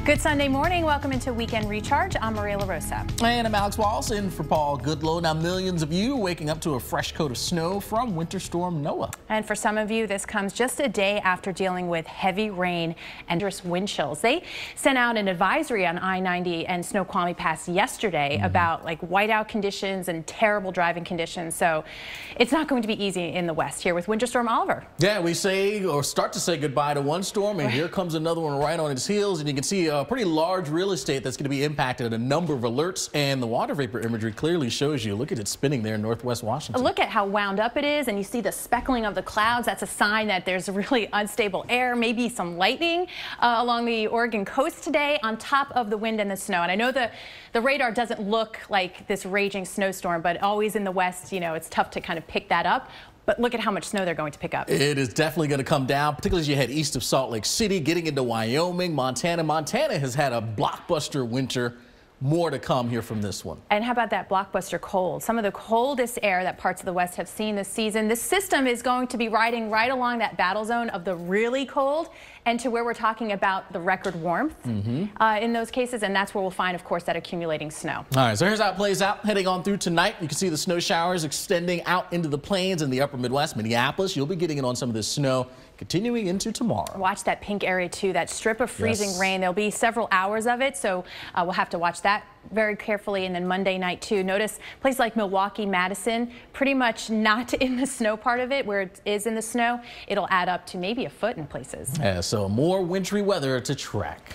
Good Sunday morning. Welcome into Weekend Recharge. I'm LaRosa. And I'm Alex Wallace in for Paul Goodlow. Now, millions of you waking up to a fresh coat of snow from Winter Storm Noah. And for some of you, this comes just a day after dealing with heavy rain and dangerous wind chills. They sent out an advisory on I-90 and Snoqualmie Pass yesterday about like whiteout conditions and terrible driving conditions. So it's not going to be easy in the west here with Winter Storm Oliver. Yeah, we say or start to say goodbye to one storm, and here comes another one right on its heels. And you can see a pretty large real estate that's going to be impacted. A number of alerts, and the water vapor imagery clearly shows you. Look at it spinning there in northwest Washington. Look at how wound up it is, and you see the speckling of the clouds. That's a sign that there's really unstable air, maybe some lightning along the Oregon coast today on top of the wind and the snow. And I know the radar doesn't look like this raging snowstorm, but always in the west, you know, it's tough to kind of pick that up. But look at how much snow they're going to pick up. It is definitely going to come down, particularly as you head east of Salt Lake City, getting into Wyoming, Montana. Montana has had a blockbuster winter. More to come here from this one. And how about that blockbuster cold? Some of the coldest air that parts of the west have seen this season. This system is going to be riding right along that battle zone of the really cold and to where we're talking about the record warmth in those cases. And that's where we'll find, of course, that accumulating snow. All right, so here's how it plays out. Heading on through tonight, you can see the snow showers extending out into the plains in the upper Midwest. Minneapolis, you'll be getting in on some of this snow continuing into tomorrow. Watch that pink area too, that strip of freezing rain. There'll be several hours of it, so we'll have to watch that very carefully. And then Monday night too. Notice places like Milwaukee, Madison, pretty much not in the snow part of it. Where it is in the snow, it'll add up to maybe a foot in places. Yeah, so more wintry weather to track.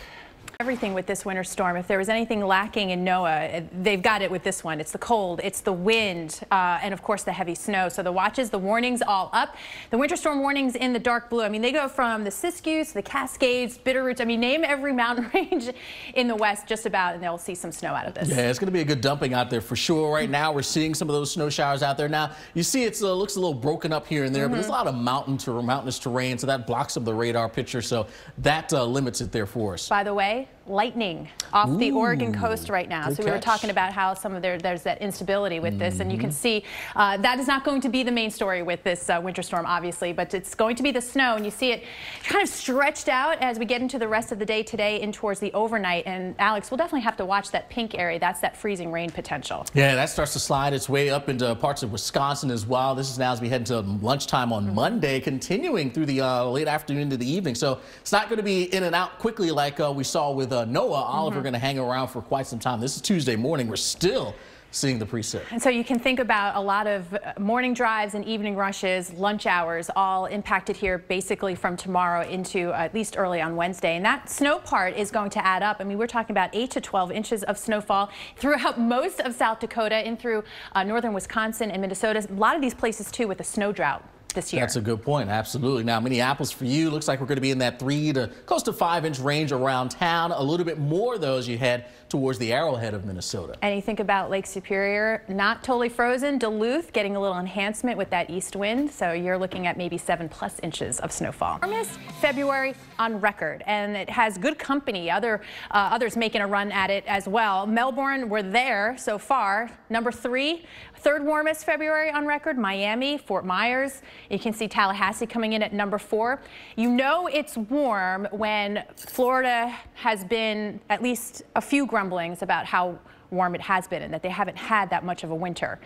Everything with this winter storm. If there was anything lacking in Noah, they've got it with this one. It's the cold, it's the wind, and of course the heavy snow. So the watches, the warnings all up. The winter storm warnings in the dark blue. I mean, they go from the Siskiyous, the Cascades, Bitterroots. I mean, name every mountain range in the west just about, and they'll see some snow out of this. Yeah, it's going to be a good dumping out there for sure. Right now, we're seeing some of those snow showers out there. Now, you see it looks a little broken up here and there, but there's a lot of mountainous terrain, so that blocks up the radar picture. So that limits it there for us. By the way, lightning off the Oregon coast right now. So we were talking about how some of there's that instability with this, and you can see that is not going to be the main story with this winter storm, obviously, but it's going to be the snow, and you see it kind of stretched out as we get into the rest of the day today and towards the overnight. And Alex, we'll definitely have to watch that pink area. That's that freezing rain potential. Yeah, that starts to slide its way up into parts of Wisconsin as well. This is now as we head into lunchtime on Monday, continuing through the late afternoon into the evening. So it's not going to be in and out quickly like we saw with Noah. Oliver going to hang around for quite some time. This is Tuesday morning. We're still seeing the precip. And so you can think about a lot of morning drives and evening rushes, lunch hours, all impacted here basically from tomorrow into at least early on Wednesday. And that snow part is going to add up. I mean, we're talking about 8 to 12 inches of snowfall throughout most of South Dakota, in through northern Wisconsin and Minnesota. A lot of these places too with a snow drought this year. That's a good point. Absolutely. Now, Minneapolis for you looks like we're going to be in that 3 to close to 5 inch range around town. A little bit more though as you head towards the arrowhead of Minnesota. And you think about Lake Superior, not totally frozen. Duluth getting a little enhancement with that east wind. So you're looking at maybe 7+ inches of snowfall. Warmest February on record, and it has good company. Others making a run at it as well. Melbourne, we're there so far. Number 3, third warmest February on record. Miami, Fort Myers. You can see Tallahassee coming in at number 4. You know it's warm when Florida has been at least a few grumblings about how warm it has been and that they haven't had that much of a winter.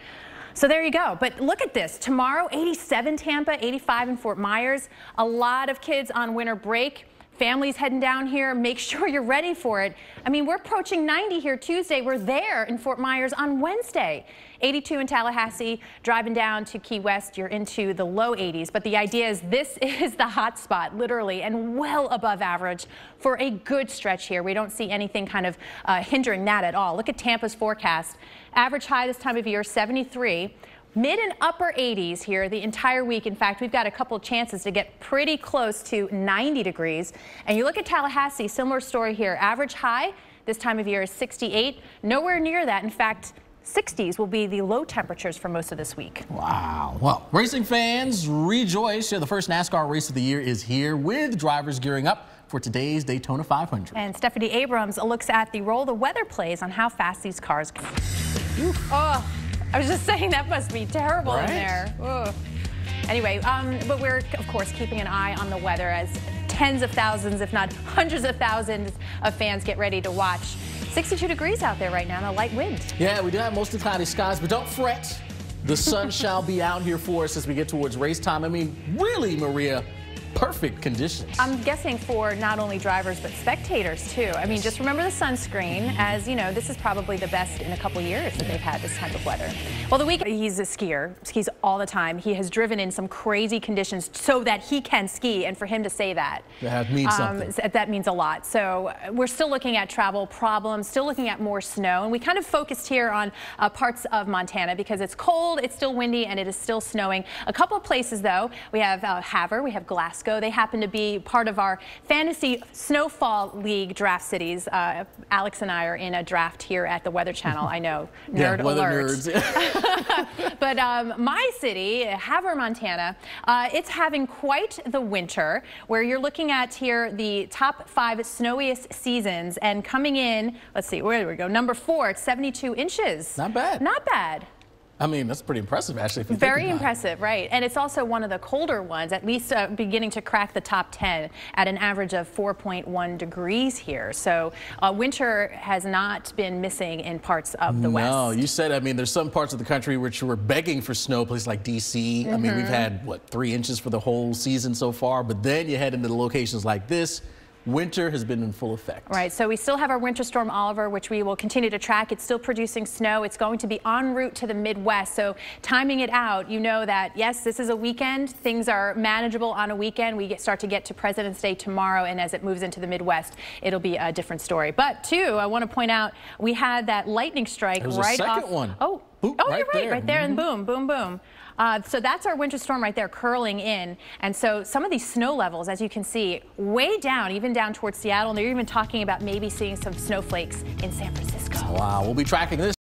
So there you go. But look at this. Tomorrow, 87 Tampa, 85 in Fort Myers. A lot of kids on winter break. Families heading down here, make sure you're ready for it. I mean, we're approaching 90 here Tuesday. We're there in Fort Myers on Wednesday. 82 in Tallahassee. Driving down to Key West, you're into the low 80s. But the idea is this is the hot spot, literally, and well above average for a good stretch here. We don't see anything kind of hindering that at all. Look at Tampa's forecast. Average high this time of year, 73. Mid and upper 80s here the entire week. In fact, we've got a couple chances to get pretty close to 90 degrees. And you look at Tallahassee, similar story here. Average high this time of year is 68. Nowhere near that. In fact, 60s will be the low temperatures for most of this week. Wow. Well, racing fans rejoice. The first NASCAR race of the year is here with drivers gearing up for today's Daytona 500. And Stephanie Abrams looks at the role the weather plays on how fast these cars go. Oh, I was just saying that must be terrible in there. Ugh. Anyway, but we're, of course, keeping an eye on the weather as tens of thousands, if not hundreds of thousands of fans get ready to watch. 62 degrees out there right now and a light wind. Yeah, we do have mostly cloudy skies, but don't fret. The sun shall be out here for us as we get towards race time. I mean, really, Maria, perfect conditions. I'm guessing for not only drivers but spectators too. I mean, just remember the sunscreen, as you know, this is probably the best in a couple years that they've had this type of weather. Well, the week he's a skier, skis all the time. He has driven in some crazy conditions so that he can ski, and for him to say that means something. That means a lot. So we're still looking at travel problems, still looking at more snow, and we kind of focused here on parts of Montana because it's cold, it's still windy, and it is still snowing. A couple of places though, we have Havre, we have Glasgow. They happen to be part of our Fantasy Snowfall League draft cities. Alex and I are in a draft here at the Weather Channel. I know, nerd alert. Nerds. But my city, Havre, Montana, it's having quite the winter, where you're looking at here the top 5 snowiest seasons, and coming in, let's see, where do we go? Number 4, it's 72 inches. Not bad. Not bad. I mean, that's pretty impressive, actually. If you Very impressive, right. And it's also one of the colder ones, at least beginning to crack the top 10 at an average of 4.1 degrees here. So winter has not been missing in parts of the West. No, you said, I mean, there's some parts of the country which were begging for snow, places like D.C. I mean, we've had, what, 3 inches for the whole season so far, but then you head into the locations like this. Winter has been in full effect. Right, so we still have our winter storm Oliver, which we will continue to track. It's still producing snow. It's going to be en route to the Midwest. So timing it out, you know that, yes, this is a weekend. Things are manageable on a weekend. We start to get to President's Day tomorrow, and as it moves into the Midwest, it'll be a different story. But, too, I want to point out, we had that lightning strike right off. Second one. Oh, Boop, you're right, there. right there, and boom, boom, boom. So that's our winter storm right there curling in. And so some of these snow levels, as you can see, way down, even down towards Seattle. And they're even talking about maybe seeing some snowflakes in San Francisco. Wow, we'll be tracking this.